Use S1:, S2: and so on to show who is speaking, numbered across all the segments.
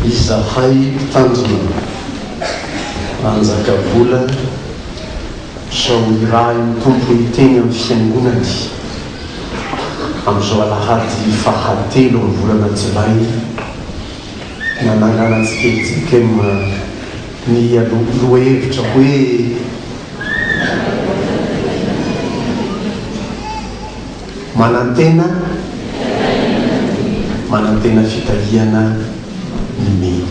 S1: izahay mpitandrina anjakabola sao iraha ny tompo iteny amin'ny fiangonany amin'izao alahady fahatelo amin'ny volana jolay nananganatsikeitsika ny lohahevitra hoe manantena fitahiana ny meny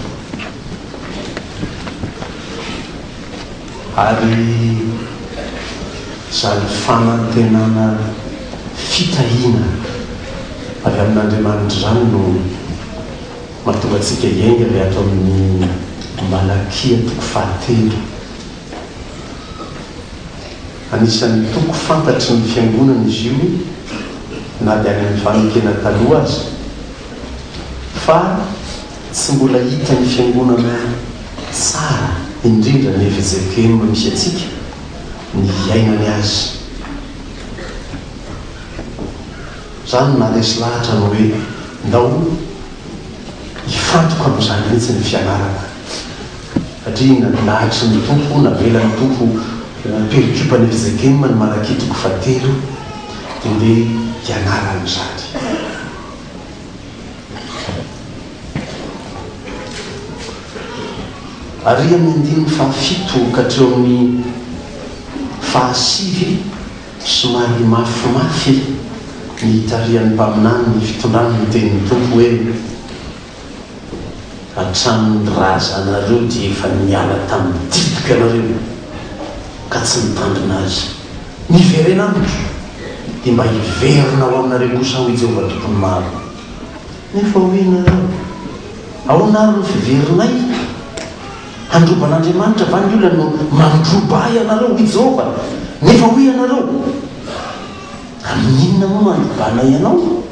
S1: ary zany fanantenana fitahiana avy amin'Andriamanitra zany no mahatonga antsika iainga avy ato amin'ny Malakia toko fahatelo. Anisan'ny toko fantatry ny fiangonana izy io na dia any amin'ny fanomkena taloha azy fa tsy mbola hita ny fiangonana tsara indrindra ny Efezekiely misy atsika ny iainany azy. Zany na resy lahatra no hoe ndao hifantoko amin'izany mihitsy ny fianarana satria nalatry ny tompo navela ny tompo perikupany Efezekiely ny Malakia toko fahatelo dia ndeha hianara amin'izany. Ary amin'ny andiny fahafito katreo amin'ny fahasivy somary mafimafy ny hitarian'ny mpaminany ny fitondrany ny tenin'ny tompo hoe hatramin'ny razanareo dia efa niala tamin'ny didika anareo ka tsy mitandrina azy niverenandro dia mba hiverina ao aminareo kosa ho Jehovah tompony maro. Nefa hoe nareo aonaro ny fiverinay handroban'Andriamanitra va ny olona no mandroba ianareo i Jehovah. Nefa hoe ianareo amin'inona moa mandrobana ianao?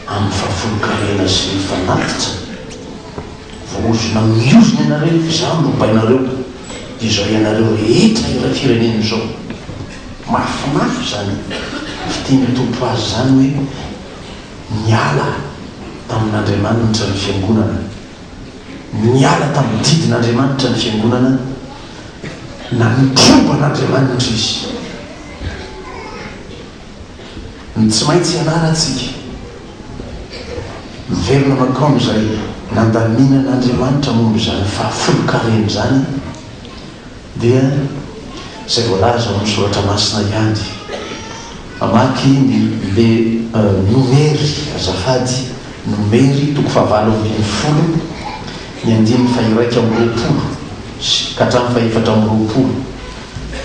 S1: Amin'ny fahafolokarena sy ny fanatitra voazona miozona ianareo izao ndrobainareo izao ianareo rehetra ira firenena izao. Mafimafy zany fiteny tompo azy zany hoe niala tamin'Andriamanitra ny fiangonana, niala tamin'ny didin'Andriamanitra ny fiangonana, na nitroban'Andriamanitra izy. Ny tsy maintsy ianaratsika miverina makao amin'izay nandaminan'Andriamanitra momba izany fahafolokareny zany dia izay voalaza ao amin'ny soratra masina ihany mamaky le nomery azafady nomery toko fahavalo ambin'ny folo ny andiny fahiraika amin'ny roapolo ka hatramin'ny fahefatra amin'ny roapolo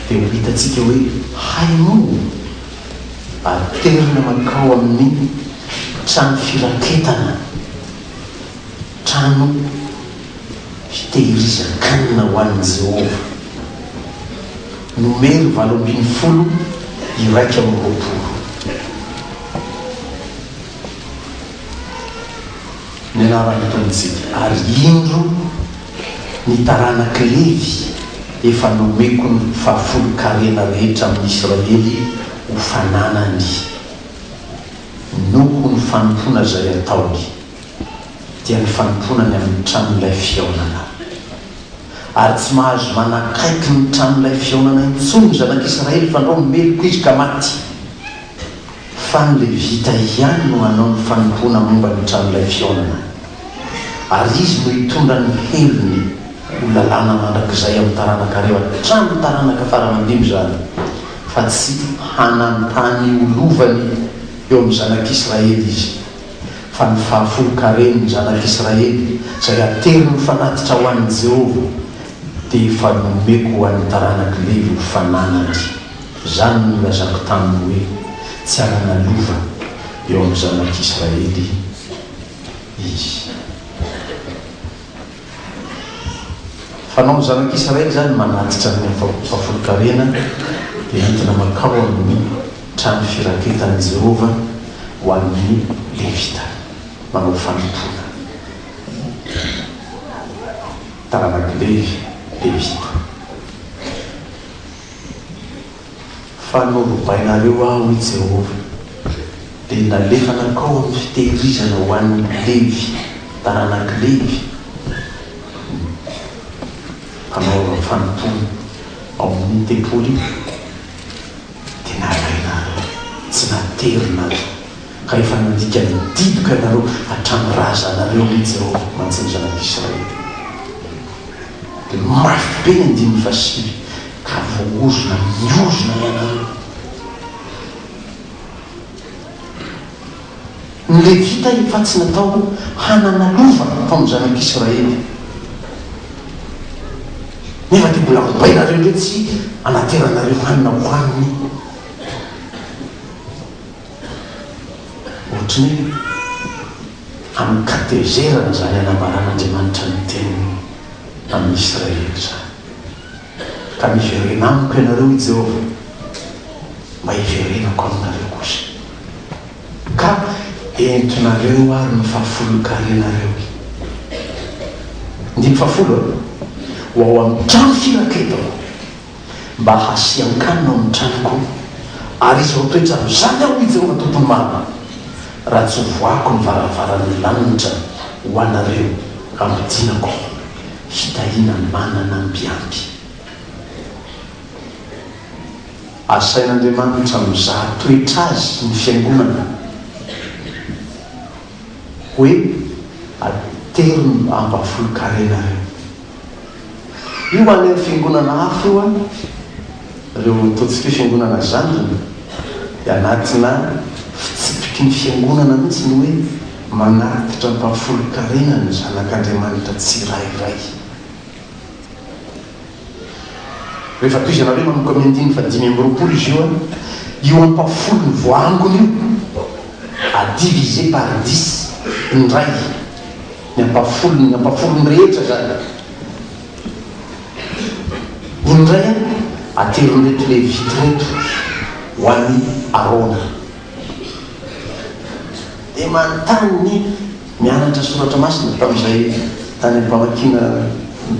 S1: dia ho hitatsika hoe haino aterina makao amin'ny trano firaketana, trano fitehirizan-kanina ho an'i Jehovah. Nomery valo ambin'ny folo iraika amin'ny roapolo. Ny anarany tontsika ary indro ny taranaky Levy efa nomeko ny fahafolokarena rehetra amin'ny Israely ho fananany noko ny fanompona izay ataony dia ny fanomponany amin'ny tranon'ilay fiaonana ary tsy mahazo manakaiky ny tranon'ilay fiaonana intsony zanak'Israely fa andao meloko izy ka maty fa ny Levita ihany no manao ny fanompona momba ny tranon'ilay fiaonana ary izy no hitondra ny helony ho lalàna mandrakizay amin'ny taranaka reo hatramin'ny taranaka faramandimo zany fa tsy hanantany olovany eo amin'ny zanak'Israely izy fa ny fahafolokareny ny zanak'Israely izay ateriny ny fanatitra ho an'i Jehovah dia efa nomeko ho an'ny taranaky Levy ho fananany. Zany no lazako taminy hoe tsy hanana lova eo amin'ny zanak'Israely izy. Fanao ny zanak'Israely zany manatitra ny fahafolokarena dia entina makao amin'ny trano firaketan'i Jehovah ho an'ny Levita manao fanompona taranaky Levy Levita. fa norobainareo aho i Jehova dia nalefanakao amin'ny fitehirizana ho an'ny Levy taranaky Levy mpanao fanompona ao amin'ny tempoly dia narainareo tsy naterina ka efa nandika nidiboka ianareo hatramy razanareo i Jehova mantsiny zanak'Israely dia mafy be ny 5 ka voozona miozona ianareo. Ny Levita efa tsy natao hananalova tao amin'ny zanak'Israely nefa dia mbola hobainareo ndray tsy anateranareo hanina hohaniny ohatrany amin'ny katezerana zany anambaran'Andriamanitra ny teniny amin'ny Israely zany ka miverena amiko ianareo i Jehova mba hiverenako aminareo kosa ka entinareo ary ny fahafolo-karenareo 10 ho ao amin'ny trano firaketo mba hasian-kanina ao amin'ny tranoko ary izy ho toetra zany aho i Jehova tompony mama raha tsy voako ny varavaran'ny lanitra ho anareo amidinako fitahina manana mbiampy. Asain'Andriamanitra mizaha toetra azy ny fiangonana hoe ateriny ambafolo-karenareo. Io any fiangonana hafa io reo ataontsika fiangonana zandrina dia anatina fitsipiky ny fiangonana mihitsy ny hoe manatitra ambafolo-karena ny zanak'Andriamanitra tsirairay. Rehefa toy izy ianareo manomboka amin'ny 5 izy io ampafolo ny voangony io adivisé par 10 ny ray ny ampafolo ny rehetra zany indray ateronreto Levita reto ho an'ny Arona dia manontany mianatra soratra masina tamin'izay tany ampamakina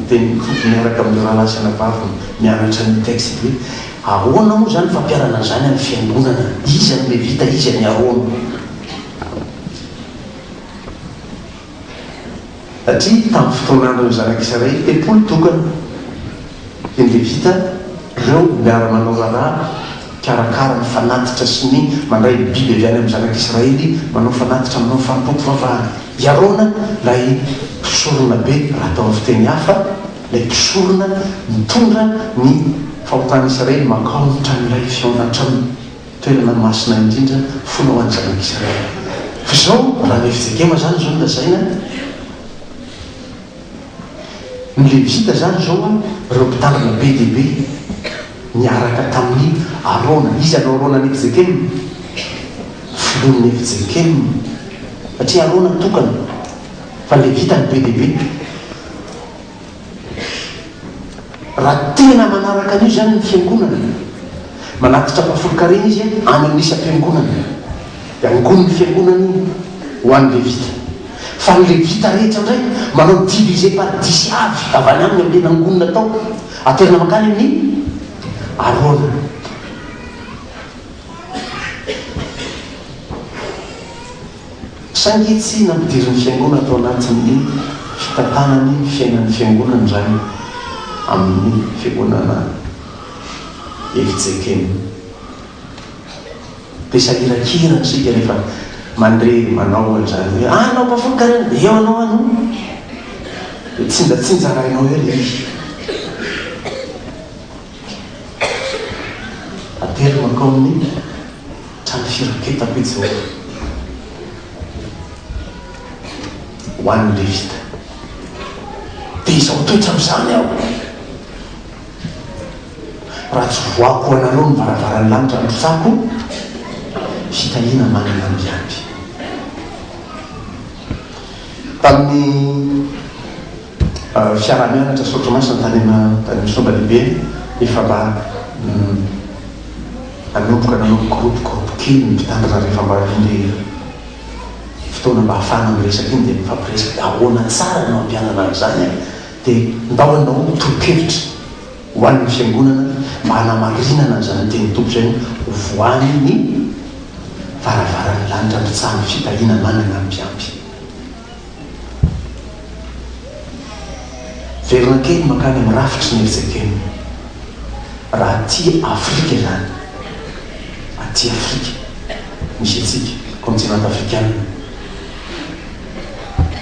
S1: teny miaraka amin'ny rahalasy anabaviny mianatra ny texte hoe ahoana moa zany fampiarana zany amin'ny fiangonana izy any Levita izy any Arona satria tamin'ny fotoanandro ny zanak'Israely 10 tokana dia ny Levita reo miara-manao raharaha karakara ny fanatitra sy ny mandray biby avy any amin'ny zanak'Israely manao fanatitra manao fampoko vavahana. I Arona lay mpisorona be raha atao amin'ny fiteny hafa lay mpisorona mitondra ny fahotana Israely makao ny tranolay fiaonantrano toerana masina indrindra fona ho an'ny zanak'Israely. Fa zao raha ny fijekema zany zao nolazaina ny Levita zany zao reo mpitandrina be dia be miaraka tamin'ny Arona. Izy anao Arona ny fijekema filon'ny fijekema satria Arona tokana fa Levita ny be dia be. Raha tena manaraka an'io zany ny fiangonana manatitra ambafolo-karena izy any amin'ny isam-piangonana dia angoniny fiangonana io ho an'ny Levita. Fa ny Levita rehetra indray manao divisé par 10 avy any aminy amilena angonina tao aterina makany amin'ny Arona. Saingy tsy nampidiriny fiangonana atao anatin'ny fitantanany fiainan'ny fiangonana zany amin'ny fiangonana efijekeny dia sahirakirana sika rehefa mandre manao an'izany hoe anao ambafolo-karena dia eo anao ano dia tsinjatsinja rainao eo le izy atery makao amin'ny trano firaketako i Jehova ho an'ny Levita dia izao toetra amin'izany aho raha tsy voako anareo ny varavaran'ny lanitra androtsako fitahina manana mbiampy. Tamin'ny fiara-mianatra saotra masina tany amin'ny somba lehibe efa mba nanomboka groupe kely ny mpitandrina rehefa mba le fotoana mba hafahana miresaka iny dia mifampiresaka ahoana tsara no ampianana an'izany dia ndao anao toro-kevitra ho an'ny fiangonana mba hanamarinana zany teny tompo zany voany ny varavaran'ny lanitra mitsahny fitahina manana ampiampy verina kely makany amin'ny rafitry ny efitsakeny raha ty Afrika zany aty Afrika misy atsika continent africaine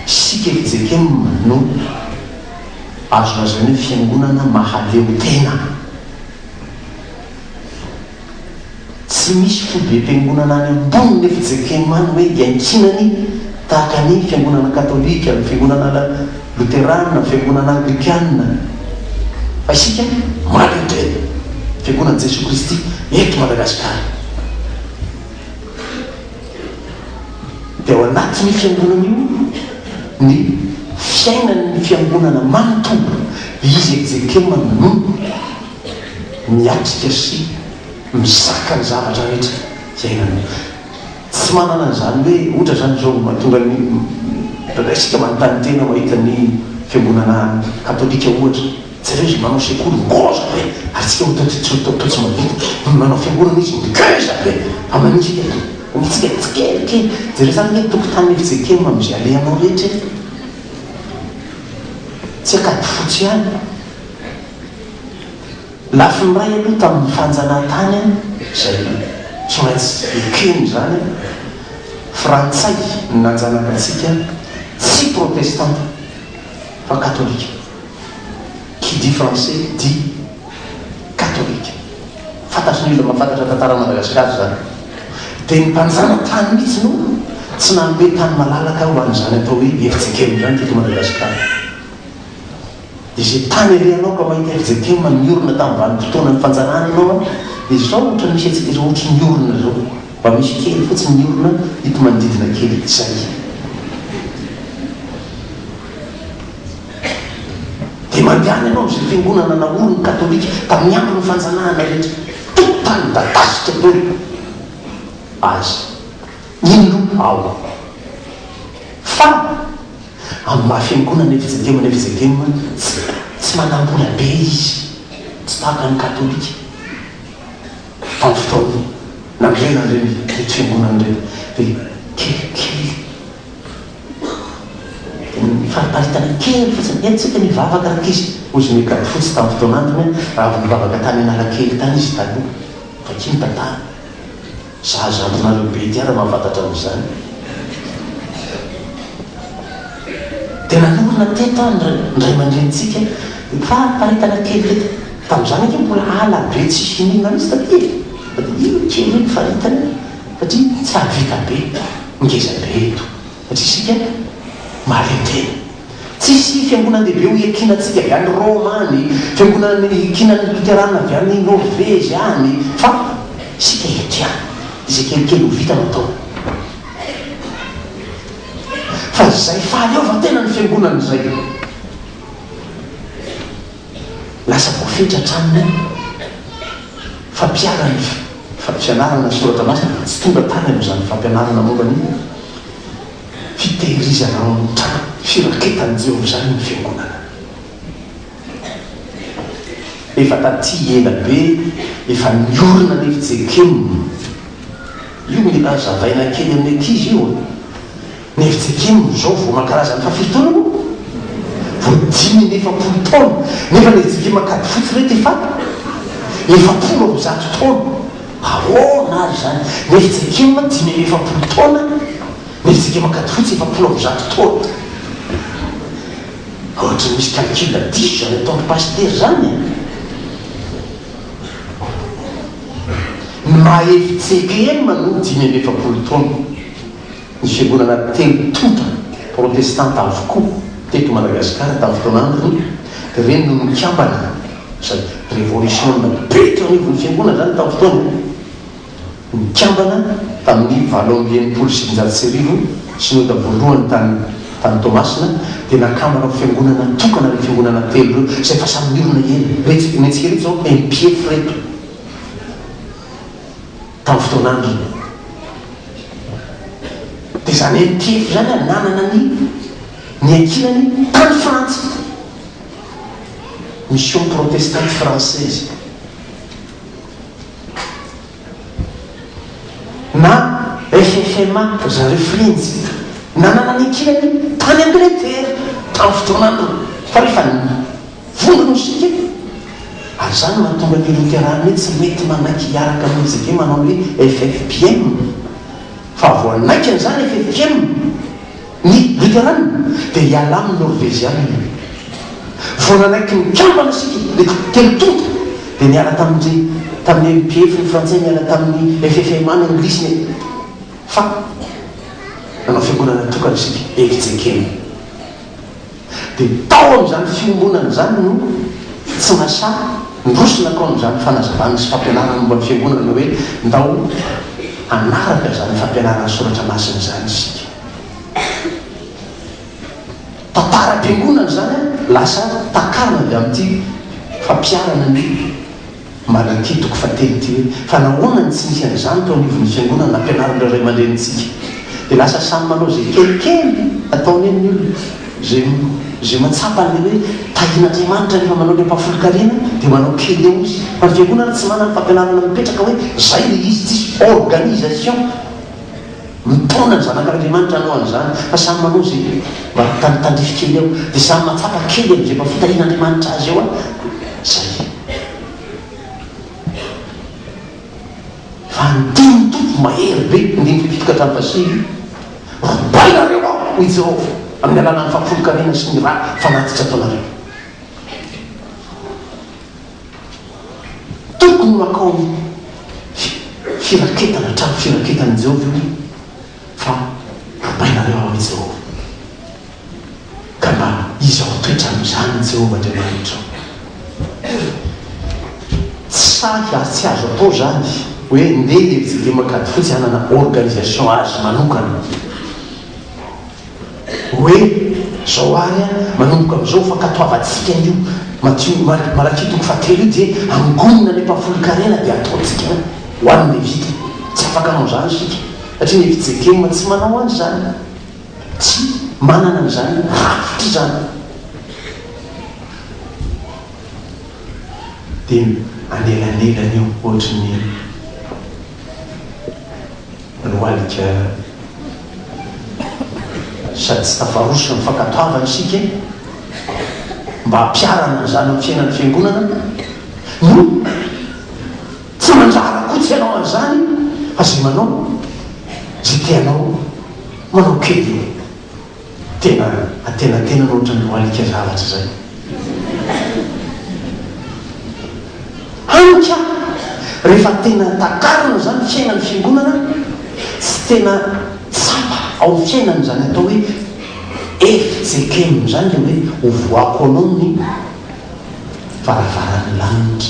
S1: sika efitsakeny no azona zany hoe fiangonana mahaleo tena tsy misy fobe fiangonana any ambony ny efitsakeny many hoe iankinany tahaka ny fiangonana katolika ny fiangonana luterana ny fiangonana anglikana fa isika mahaleo tena fiangonana Jesosy Kristy eto Madagasikara dia ao anatin'ny fiangonana io ny fiainan'ny fiangonana manontolo izy efitsakeny no miatrika sy misaka ny zavatra rehetra fiainana tsy manana zany hoe ohatra zany zao mahatonga ny sika manontany tena mahita ny fiangonana katolika ohatra zareo izy manao sekoly ngoza be ary tsika totsy mavita manao fiangonana izy mikeza be amanisy nitsika tsikelikely zareo zany hoe tokotany efitsakeny mamizay alehanao rehetra tsy akady fotsy ihany lafy miray aloha tamin'ny fanjanahantany zay tsy maintsy ekeny zany frantsay nanjanaka atsika tsy protestante fa katolika qui dit français dit catholique fantatry ny olona mahafantatra tantara Madagasikara zany dia ny mpanjanatany mihitsy no tsy nanome tany malalaka ho an'izany atao hoe efitsakeny zany teto Madagasikara dia zay tany alehanao ka mahita efitsakeny miorina tamin'ny vanim-potoana ny fanjanahana ianao dia zao ohatra misy atsika zao ohatra ny orina zao mba misy kely fotsiny ny orina hito manodidina kely zay dia mandehana ianao zay fiangonana naoriny katolika tamin'ny andro ny fanjanahana rehetra totany dadasika teo azy ino ao fa amin'ny mahafiangonana efitsakemana efitsakemana tsy manambola be izy tsy tahaka ny katolika tamin'ny fotoana nandrena reny mety fiangonana reny dia kelikely fariparitana kely fotsiny etsika nivavaka rakizy ozy mikady fotsy tamin'ny fotoana androny raha nivavaka tany analakely tany izy taloha fa kiny tantara zazandronareo be ty ara mahafantatra am'izany dia nanorina teto ndray mandrenitsika fariparitana kely teto tamin'izany ake mbola ala be tsisy hinina misy taty io kely iny faritany satria tsy avita be ngeza be eto satria isika mahalentena tsisy fiangonana lehibe ho ekinantsika avy any Roma any fiangonana ekinany luterana avy any Norvezy any fa isika eto ihany izay kelikely ho vita natao fa zay fahaleovan-tena ny fiangonana zay lasa voafetra hatraminy fampiarany fampianarana soratra masina tsy tonga tany amin'izany fampianarana mombany fitehirizana trano firaketany Jehovah zany ny fiangonana efa taty ela be efa niorina ny efitsakeny io mila zavaina kely amin'ny ankizy io ny efitsakeny zao vao mankarazany fafitoana moa vao 5 taona nefa ny efitsakeny makady fotsy rety efa 70 taona ahoana ary zany ny efitsakeny ma 5 taona ny efitsakeny makady fotsy 70 taona ohatra misy calcul diso zany ataon'ny paster zany mahefitsakeny manohy 5 taona ny fiangonana telo tota protestante avokoa teto Madagasikara tamin'ny fotoanandrony reny no mikambana sady révolution be teo anivon'ny fiangonana zany tamin'ny fotoana mikambana tamin'ny 1980 synota voalohany tany Tomasina dia nakambana fiangonana tokana ny fiangonana telo reo zay fa samy miorina eny netsika reto zao MPF reto tamin'ny fotoanandrony dia zany MPF zany nanana ny ankinany tany Frantsa mission protestante française na FFMA zareo firenjy nananany kirany tany Angleterre tamin'ny fotoanandro fa rehefa vondrono sika ary zany mahatonga ny luterana tsy mety manaiky hiaraka amin'izake manao hoe FFPM fa voanaiky an'izany FFPM ny luterana dia hiala amin'ny norvégiana voananaiky mikambana sika le telo tonta dia niala tamin'ny MPF ny frantsay niala tamin'ny FFMA ny anglisy fa nanao fiangonana tokana sika FJKM dia tao amin'izany fiangonana zany no tsy nasa ndrosina kao amin'izany fanazavana sy fampianarana momba ny fiangonana hoe ndao anaraka zany fampianarana soratra masina zany sika tantara-piangonana zany lasa takarina avy amin'ity fampiarana ny malakitoko fately ty hoe fa nahoana ny tsy misy an'izany tao anivon'ny fiangonana nampianarana ray aman-drenitsika dia lasa samy manao zay kelikely ataony eny ny olona zay matsapany hoe tahin'Andriamanitra rehefa manao le mpafolo-karena dia manao kely eo izy fa ny fiangonana tsy manana fampianarana mipetraka hoe zay le izy tsisy organisation mitona ny zanak'Andriamanitra anao an'izany fa samy manao zay mba tandrify kely eo dia samy matsapa kely amin'izay mpafitahin'Andriamanitra azy eo a zay fa ndimy tompo mahery be ndimy fipitaka hatramin'ny fasivy robainareo ao hoy Jehovah amin'ny alalany fampolo-karena sy ny raha fanatitra ataonareo tokony makao firaketana hatramy firaketany Jehovah io fa robainareo ao hoy Jehovah ka mba izy ao toetra amin'izany Jehovah Andriamanitra tsy azo atao zany hoe ndeha levitsike makady fotsy hanana organisation azy manokana hoe zao ary a manomboka amin'izao fa katoavantsika io malakitoko fatelo io dia angonina le mpafolo-karena dia ataontsika ho an'ny levita tsy afaka anao zany sika satria ny fijekema tsy manao any zany tsy manana an'izany rafitra zany dia anelanelany io ohatra ny roalika sady tsy tafaroso ny fankatoavana sika mba hampiarana an'izany amin'ny fiainan'ny fiangonana no tsy manjara kotsy ianao an'izany fa zay manao zay teanao manao kely tena atenatena nohatra ny roalika zavatra zay hanka rehefa tena takarina zany fiainan'ny fiangonana tsy tena tsapa ao fiainana zany atao hoe FJKM zany le hoe hovoako anao ny varavarany lanitra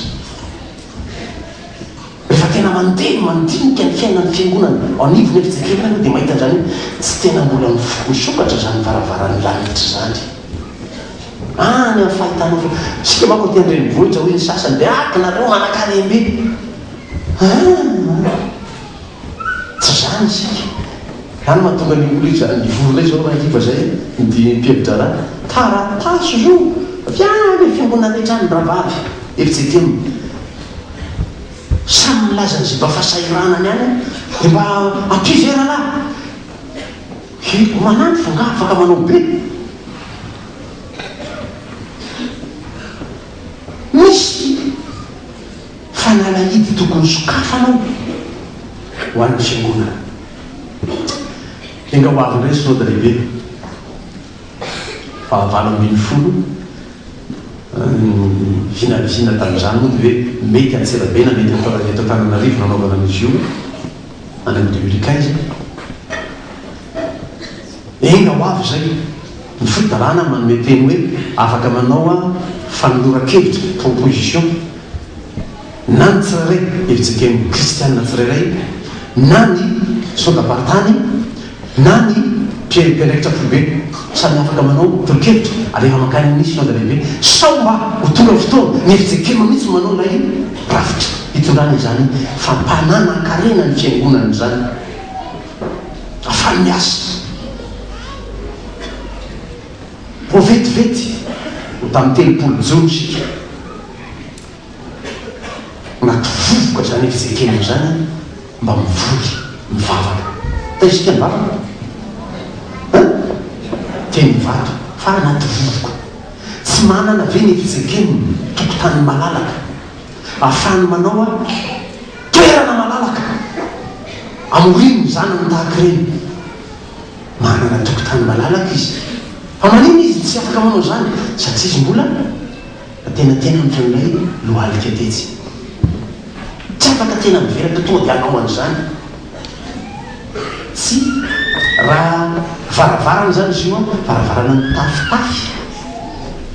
S1: rehefa tena mandeha mandinika ny fiainan'ny fiangonana ao anivony FJKM dia mahita zany tsy tena mbola misokatra zany varavarany lanitra zany any amin'ny fahitanao sika mako ty andrenivohitra hoe ny sasany dia akinareo manakarembe tsy zany sika any mahatonga ny olo izany voronay zao raha iva zay di mpievitra raha taratasy zo fiavy fiangonana rehetrany ravavy FJKM samy milazany zay mba fahasahiranany any dia mba ampiveralahy manany fonga afaka manao be misy fanalahidy tokony sokafanao ho an'ny fiangonana enga ho avy indray sonada lehibe fa 20 vinavina tamin'izany moa dia hoe mety antselabe na mety eto Antananarivo nanaovana an'izy io any amin'ny 2015 enga ho avy zay ny fidarana manome teny hoe afaka manao a fanoloran-kevitra proposition na ny tsirairay FJKM kristianina tsirairay na ny sodabartany na ny mpiaraikitra folobe samy afaka manao toro-kevitra alefa makany nisy sonda lehibe sao mba ho tonga fotoana ny FJKM mihitsy manao lay rafitra hitondrana izany fampanana-karena ny fiangonana zany afany miasa ho vetivety ho tamin'ny 30 jona sika naty vovoka zany FJKM zany mba mivory mivavaka taisika mivavaka teny vato fa anaty vovoka tsy manana ve ny fizekeny tokotany malalaka ahafahany manao a toerana malalaka amoriny zanany tahaka ireny manana tokotany malalaka izy fa manino izy tsy afaka manao zany satria izy mbola tenatena mitran'ilay lohalika tetsy tsy afaka tena miveraka tonga dia anao an'izany tsy raha varavarana zany izy io a varavarana ny tafitafy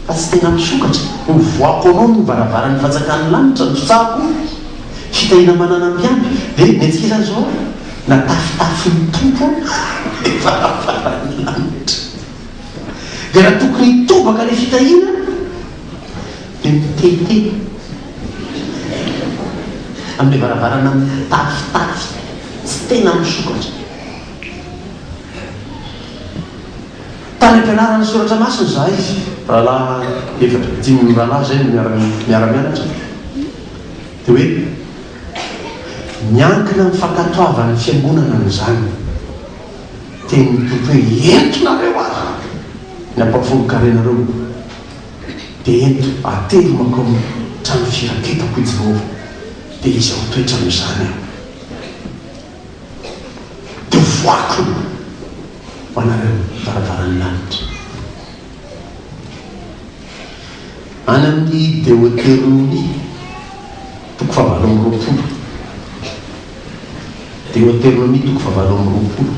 S1: fa tsy tena misokatra mivoako anao ny varavarany fatsakan'ny lanitra nitsako fitahina manana ambiampy dia metsika zany zao na tafitafy ny tompo varavarany lanitra dia raha tokony hitobaka le fitahina dia mitete amin'le varavarana amin'ny tafitafy tsy tena misokatra tany ampianarana soratra masina za izy rahalahy efatra dimy rahalahy zay miara-mianatra dia hoe miankina ny fankatoavana fiangonana n'izany teny tompo hoe entonareo azy ny ampafolo-karenareo dia ento atelo manko trano firaketako i Jehovah dia izy ao toetra amin'izany aho dia voako ho anareo varavarany lanitra any amin'ny Deutéronomie toko fahavalo amby roapolo Deutéronomie toko fahavalo amby roapolo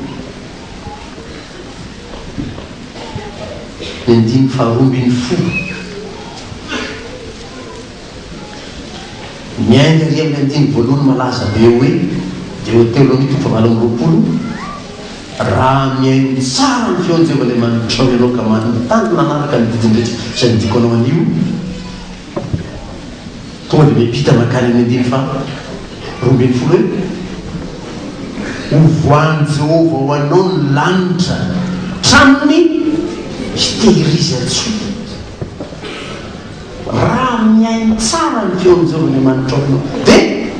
S1: ny andiny faharoambin'ny folo miainga ry amin'ny andiny voalohany malaza be hoe Deutéronomie toko fahavalo amby roapolo raha miaino tsara ny feon'ny Jehovah ilay manoditra ianao ka manontany manaraka ny didindrehetra izay nidiko anao anio tonga dia miampita makany amin'ny andiny faharoambin'ny folo hoe hovoany Jehovah ho anao ny lanitra traminy hitehirizy atsoa raha miaino tsara ny feon'ny Jehovah ilay manoditra anao dia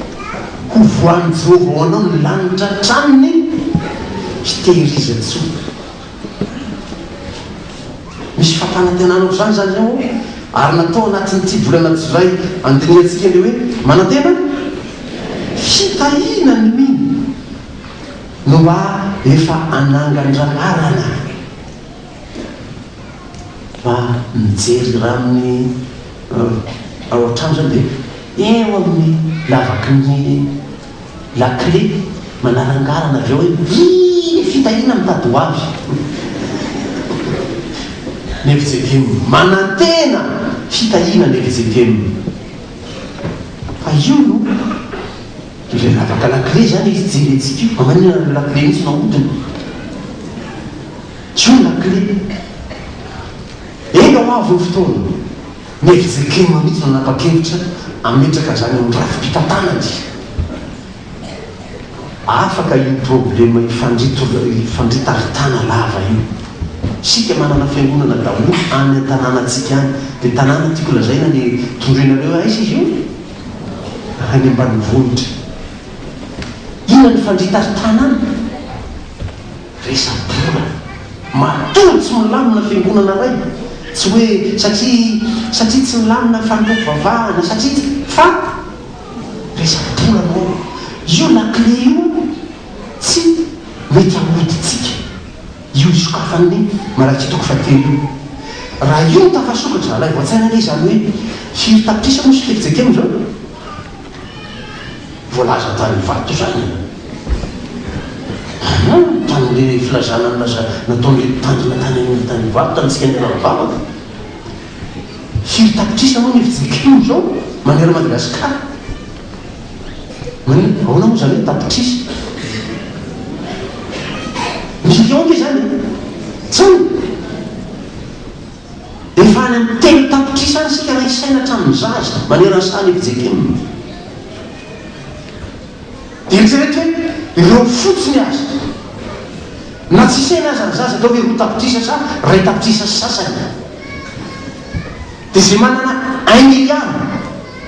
S1: hovoany Jehovah ho anao ny lanitra traminy hitehirizy atsoa misy fampanantenanako zany zany zao ary natao anatin'ity volana Jolay andiniantsika le hoe manantena fitahina ny mino no mba efa anangan-dranarana mba mijery raha amin'ny ao an-trano zany dia eo amin'ny lavaky ny lakle manarangarana avy eo hoe fitahina mitady ho avy nevitsevemy manantena fitahina nevitsevemy fa io no ile lavaka lakle zany izy jeretsika io mamanina le lakle mihitsy nahodina tsy io lakle ega ho avy ny fotoana nevitsevemy mihitsy nanapa-kevitra ametraka zany amin'ny rafi-pitantanany afaka io problema ifandritaritana lava io sika manana fiangonana daholo any an-tanànatsika any dia tanàna tiako lazaina ny tondroinareo aiza izy io any ambanivohitra ina ny fandritaritana any resa-bola matory tsy milamina fiangonana ray tsy hoe satria tsy milamina fanompom-bavahana satria fa resa-bola no io lakle io tsy mety ahoditsika io isokafan'ny maraky toko fatelo io raha io tafasokatra lay voatsaina le zany hoe firy tapitrisa moa sy fefitsakemo zao voalaza tany vato zany tanyle filazana nataon'le tandrina tany tany vato tanitsika andena mivavaka firy tapitrisa moa mefitsikemo zao manera Madagasikara aona moa zany hoe tapitrisa misy onke zany tsany efa any amin'ny telo tapitrisa any sika raha isaina hatramin'ny zaza manera ny sany evijekemy dia eritreretra hoe ireo fotsiny azy na tsy isaina aza ny zaza atao hoe roa tapitrisa sa ray tapitrisa sasany dia zay manana 1 milliard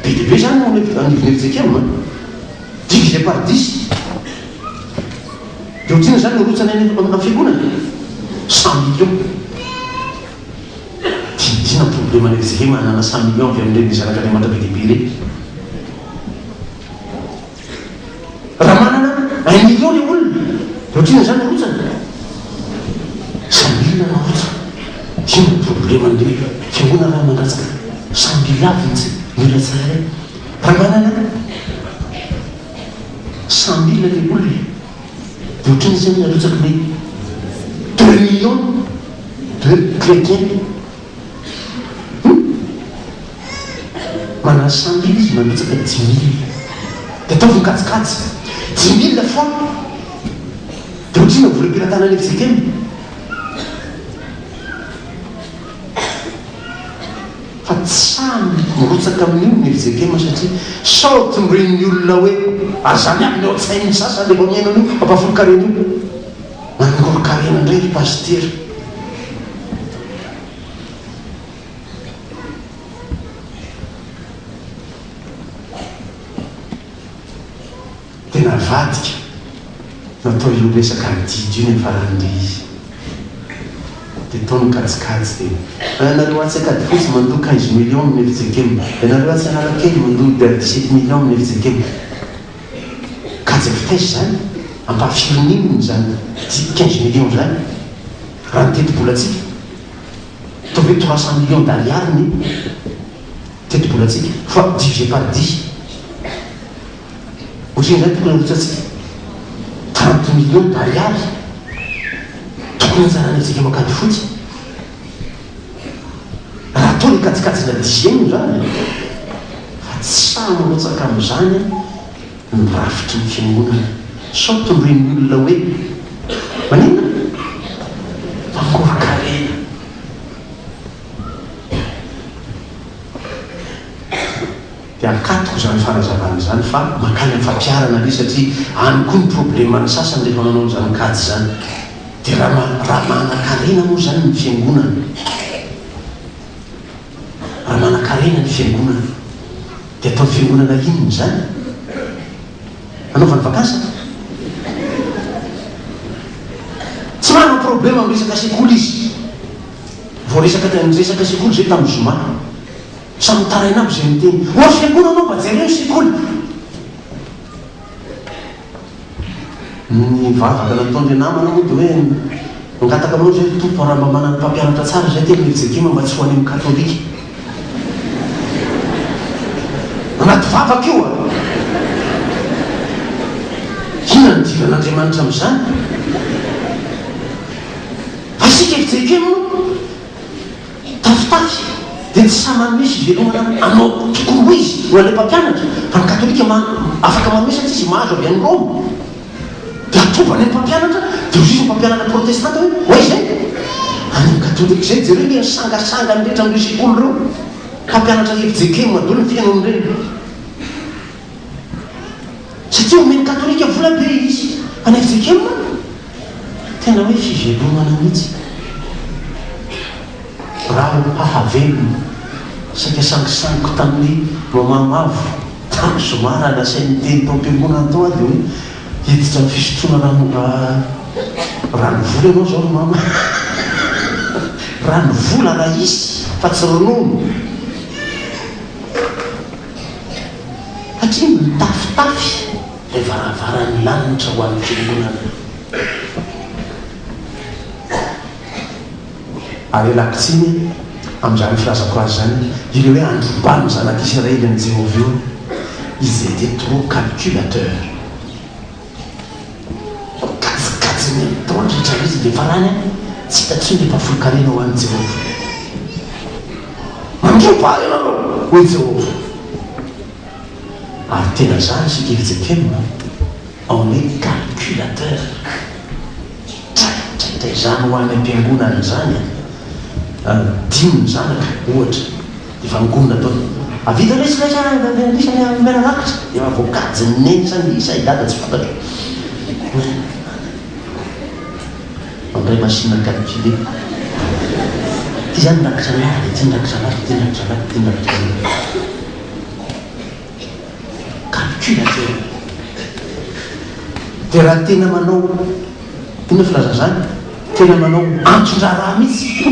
S1: be dia be zany nevijekemy divisé par 10 dia otrina zany norotsana amina fiangonana 100 million tidina problema ny zay manana 100 million avy amin'ireny zanak'Andriamanitra be dehibe ireny raha manana 1 million le olona dia otrina zany norotsana 100 000 nahotsa ino problema n'le fiangonana raha mandratsaka 100 000 avy mitsy mila tsara raha manana 100 000 le olona dia otriny zany narotsaka le 2 millions de chrétiens manana 100 000 izy manarotsaka 10 000 dia ataovy mikatsikatsi 10 000 fois dia otrina volim-piratana any fizikeny fa tsy samy mirotsaka amin'io ny fizekema satria saoty miren'ny olona hoe azany aby ny ao tsainy sasa le miainao io ampafolo karena io manangolo karena indray ry pastera tena vadika natao io resaka mididy io ny faran'le izy dia tao nykatsikajy dia nareo atsy akady fotsy mandoa 15 millions amin'ny fijekema dia nareo atsy analakely mandoa 17 millions amin'ny fijekema kajy vitesy zany ampafirin'inony zany 15 millions zany raha nytetibolatsika atao hoe 300 millions d'ariary ny tetibolatsika fois divisé par 10 otriny zany tokony arotsatsika 30 millions d'ariary tokony anjarany fijekema kady fotsy raha atao le katsikajina dixième zany fa tsy samy rotsaka amin'izany nirafitry ny fiangonana saoty miren'ny olona hoe manina mangory karena dia akatoko zany farazavana zany fa makany amin'ny fampiarana le satria any koa ny problema ny sasany rehefa manao zany kady zany dia raha mana-karena moa zany ny fiangonana raha mana-karena ny fiangonana dia atao fiangonana inony zany anaovany vakasa tsy manana problema amin'ny resaka sekoly izy vo resaka sekoly zay tamin'ny zoma samy taraina aby zay miteny oa fiangonana anao mba jereo sekoly ny vavaka nataon'le namana moa dia hoe mangataka aminao zay tompo raha mba manana mpampianatra tsara zay tena fijekema mba tsy ho any amin'ny katolika anaty vavaka io a ina ny diran'Andriamanitra amin'izany fa isika fijekema tafitafy dia tsy sa manome izy velomana anao tokony ho izy ho an'le mpampianatra fa ny katolika afaka manome satria izy mahazo avy any Roma dia atobany amin'ny mpampianatra dia ozizy mpampianatra protestanta hoe oay zay any amin'ny katolika zay jereo le sangasanga ny rehetra amin'ireo sekoly reo mpampianatra fijekema dolo ny fiainany reny satria omeny katolika vola be izy any fijekema tena hoe fivelomana mihitsy raha hahavelona saika sangisangyko tamin'ny mamamavo tamy somara nasain'ny teny tao am-piangonana tao dia hoe hiditra ny fisotroana ranovola ianao zao mama ranovola raha isy fa tsy ronono satria mitafitafy le varavaran'ny lanitra ho an'ny fiangonana ary elakitsiny amin'izany filazako azy zany ireo hoe androbany zanak'Israely ny Jéhovah io ils étaient trop calculateurs katsikajiny tao rehetra izy le farany tsy hitatsy le mpafolo-karena ho an'ny Jéhovah mandrobaly ianareo hoe Jéhovah ary tena zany sika fijekema on est calculateur traitray zany ho any am-piangonana zany dimy zanaka ohatra efa ngonina tao avita lesy miarakitra dia voakajiny neny zany isa idada tsy fantatro mandray machine calculé ty zany ndrakitra nary ty ndrakitra nary ty ndrakitra nary ty ndrakitra nary calculateur dia raha tena manao inona filaza zany tena manao antondra raha mihitsy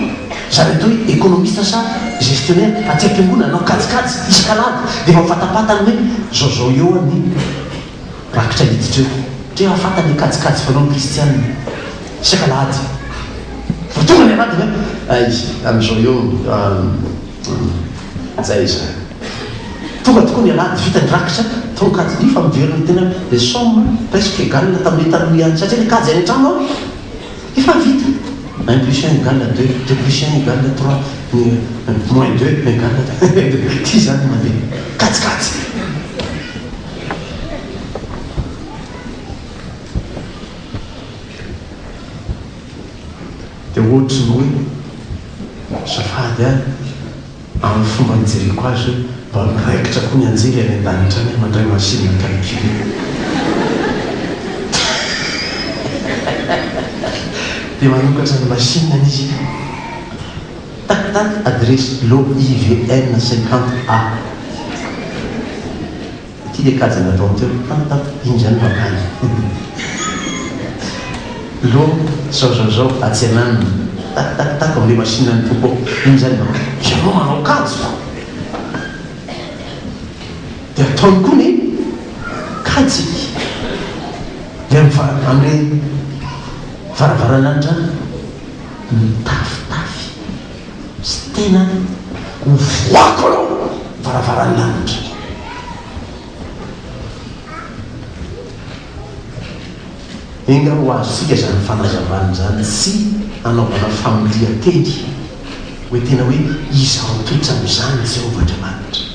S1: zany atao hoe économiste sa gestionnaire aty am-piangona anao kajikajy iskalady dia efa fatapatany hoe zaozao eo any rakitra hiditra eo ndre afatany kajikajy fanao ny kristianina iskalady fa tonga ny anatiny hoe ay am'izao eo zay izy tonga tokoa ny alady vita ny rakitra tonga kajy ny fa miveriny tena le somme presque égal tamin'ny tanomihany satria le kajy any an-trano ao efa vita 1 plus 1 égale à 2, 2 plus 1 égale à 3, moins 2 égale à 10 zany mandeha kajikajy dia ohatry ny hoe safady a amin'ny fomba nijereko azy mba miraikitra koa ny anjery any an-danitra any mandray machine calcule dia manokatra ny machine izy tac adresse l'OIVN 50A ty le kajy natao am'teo injany makany lo zaozao atsenaniny tac am'le machine ny tompo injany makany ianao manao kajo dia ataony koa ny kajy dia am'le varavarananitra mitafitafy sy tena hovoako anao varavarananitra enga ho azosika zany fanazavany zany sy anaovana familia teny hoe tena hoe izao toetra am'izany Jehovahandriamanitra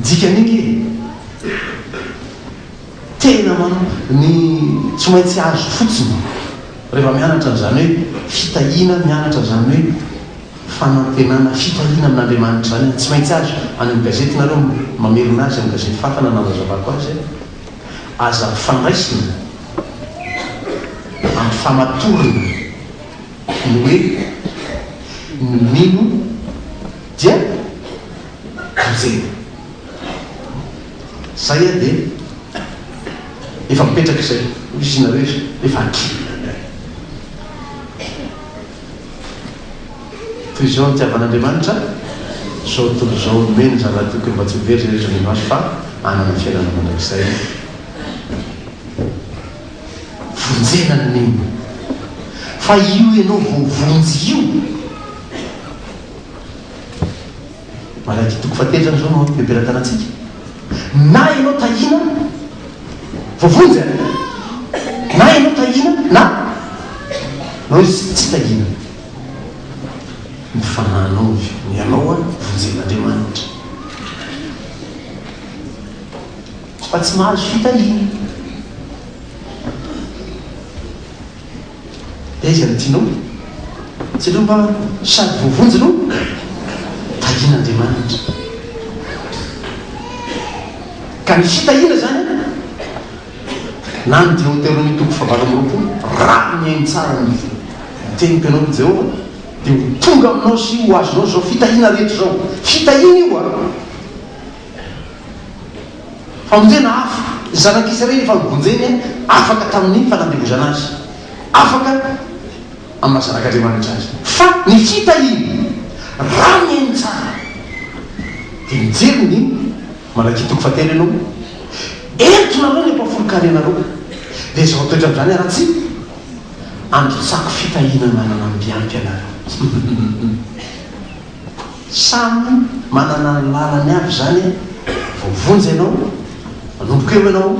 S1: dikan'iny tena manao ny tsy maintsy azo fotsiny rehefa mianatra n'izany hoe fitahina mianatra zany hoe fanantenana fitahina amin'Andriamanitra zany tsy maintsy azo any amin'ny gazety nareo mamerina azy amin'ny gazety fafana nanazavako azy aza fandraisina amin'ny famatorina ny hoe mino dia zay zay a dia efa mipetraka izay izinareo efa aky toy izao nitiavan'Andriamanitra zao tontolo zao nomeny zany raha tokony mba tsy hovery zay rehetra nymaso fa anana fiainana mandrakizay vonjenany niny fa io ianao voavonjy io malaky toko fately zany zao nao beberatanatsika na ianao tahina voavonjy na ianao tahina na nao izy tsy tahina ny fananao ny ianao a vonjen'Andriamanitra fa tsy mahazo fitahina dia izy anytianao tsy aloha mba sady voavonjy no tahin'Andriamanitra ka ny fitahina zany na ny Timoteon'ny toko fahavalo raha miainy tsara ny tenim-pianao Jehovah dia ho tonga aminao sy ho azonao zao fitahina rehetra zao fitahina io a famonjena hafa zanak'Israely efa migonjeny afaka tamin'ny fanandevozana azy afaka amin'ny mahazanak'Andriamanitra azy fa ny fitahina raha miainy tsara dia mijery ny malaky toko fately ianao entonareo ny ampafolokary anareo dia zao toetra am'izany raha tsy androtsako fitahina manana ambiampy anareo samy manana ny lalany avy zany voavonjy ianao manomboka eo ianao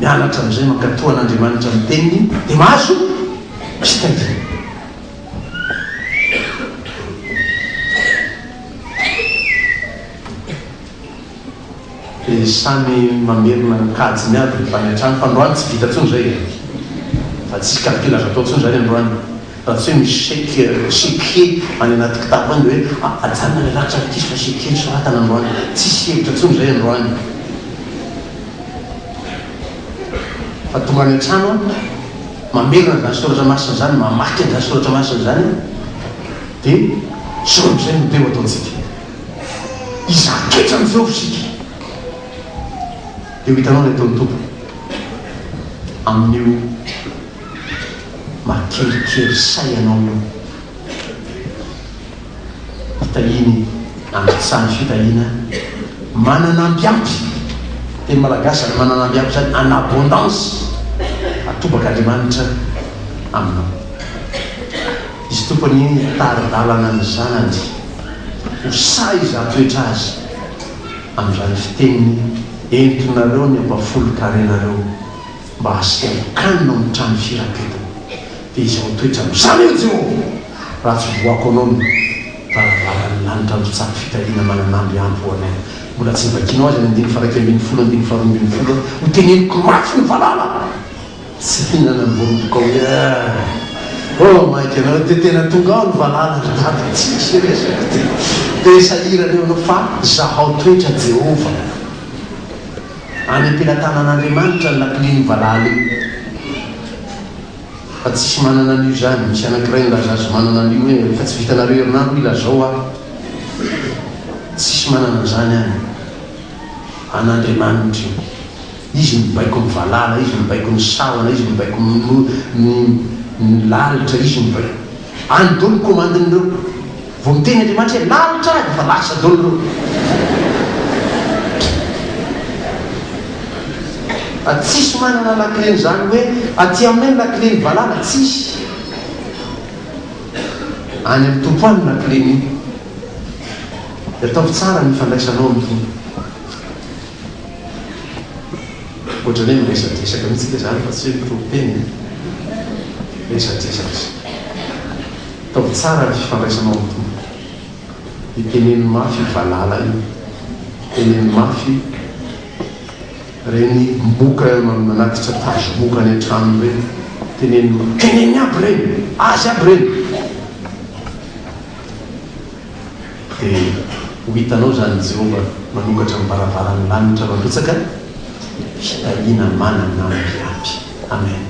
S1: mianatra am'izay mankatoan'Andriamanitra amin'ny teniny dia mahazo fitahina samy mamerina ny kajy miady rehefa any an-trano fa androany tsy vita tsony zay fa tsy calcul azo atao tsony zany androany raha tsy hoe misy chèque any anaty kitapo any dia hoe ajanona le rakitra rakisy fa chèque soratana androany tsisy hevitra tsony zay androany fa tonga any an-trano mamerina zany soratra masina zany mamaky an'izany soratra masina zany dia zao am'izay no teo ataontsika izaketra am'izao fosika dia ho hitanao ilay taony tompo amin'io makerikery say anao io fitahiny amitsany fitahina mananambiampy teny malagasy ary mananambiampy zany en abondance atobaka Andriamanitra aminao. Izy tompony taridalana ny zanany ho say zatoetra azy amin'izany fiteniny entinareo ny ampafolo-karenareo mba hasikanokanina ny trano firaketo dia izy hotoetra amin'izany eo Jehova raha tsy voako anao ny taridalany lanitra mitsako fitahina mananamby ampy ho anay. Mbola tsy nivakinao azy ny 9:40 ny 9:40 ho teneniko mafy ny valala tsy hinana ny voromboka hoe maika anao dia tena tonga ao ny valala ry tsisy resaka dia sahirana eo anao fa zaho toetra Jehova any am-pelatanan'Andriamanitra ny lakiliny valala io fa tsisy manana an'io zany. Misy anankiray nilaza azy manana an'io hoe rehefa tsy vitanareo herinandro ilazao a tsisy manana an'izany any an'Andriamanitra io. Izy mibaiko ny valala, izy mibaiko ny sahona, izy mibaiko ny lalitra, izy mibaiko any dolo ny komandin'ireo vo miteny Andriamanitra hoe lalitra azy fa lasa dolo reo. Tsisy manana lakileny zany hoe aty aminay lakileny valala tsisy any amin'ny tompo any lakileny iny. Dia ataovy tsara ny fandraisanao amin'ny tompo ohatrany hoe miresadresaka mihitsika zany fa tsy hoe mitropeny resadresaka izy. Ataovy tsara ny fifandraisanao amin'ny tompo iteneny mafy valala io teneny mafy reny moka manatitra tazo moka any an-trano reny teneny aby reny azy aby reny dia ho hitanao zany Jehova manokatra ny baravarany lanitra mandrotsaka fitahina manana amby ampy. Amen.